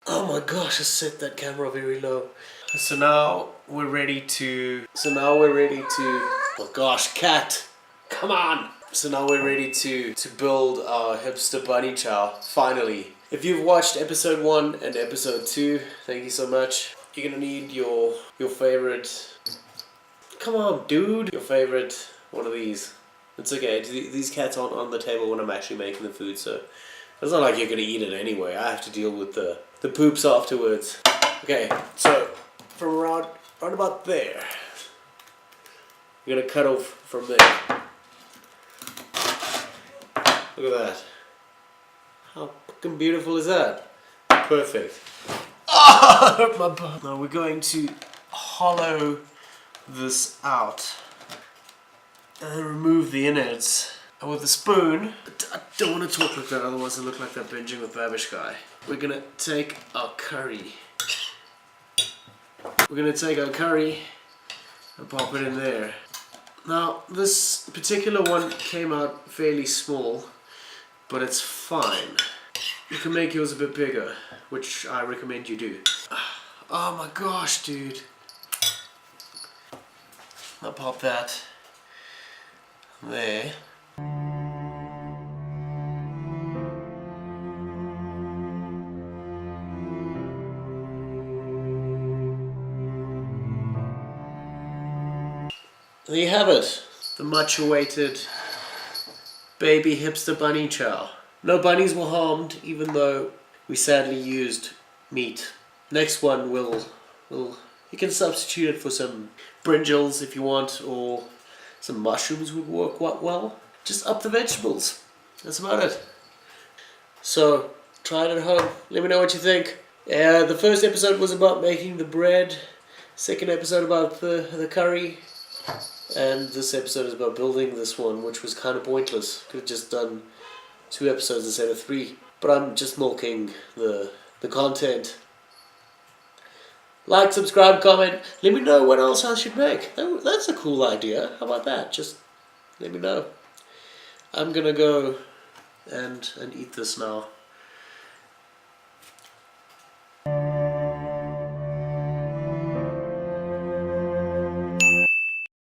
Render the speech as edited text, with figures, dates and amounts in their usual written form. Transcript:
Oh my gosh, I set that camera very low. So now we're ready to... Oh gosh, cat! Come on! So now we're ready to build our hipster bunny chow, finally. If you've watched episode 1 and episode 2, thank you so much. You're gonna need your favorite... Come on, dude! Your favorite one of these. It's okay, these cats aren't on the table when I'm actually making the food, so... It's not like you're gonna eat it anyway. I have to deal with the poops afterwards. Okay, so from around about there, you're gonna cut off from there. Look at that. How fucking beautiful is that? Perfect. Oh, I hurt my butt. Now we're going to hollow this out and remove the innards. And with a spoon, I don't want to talk like that, otherwise I look like that binging with Babish guy. We're gonna take our curry. And pop it in there. Now, this particular one came out fairly small, but it's fine. You can make yours a bit bigger, which I recommend you do. Oh my gosh, dude. I'll pop that there. There you have it, the much awaited baby hipster bunny chow. No bunnies were harmed, even though we sadly used meat. Next one you can substitute it for some brinjals if you want, or some mushrooms would work quite well. Just up the vegetables. That's about it. So, try it at home. Let me know what you think. The first episode was about making the bread. Second episode about the curry. And this episode is about building this one, which was kind of pointless. Could have just done 2 episodes instead of 3. But I'm just milking the content. Like, subscribe, comment. Let me know what else I should make. That's a cool idea. How about that? Just let me know. I'm gonna go and eat this now.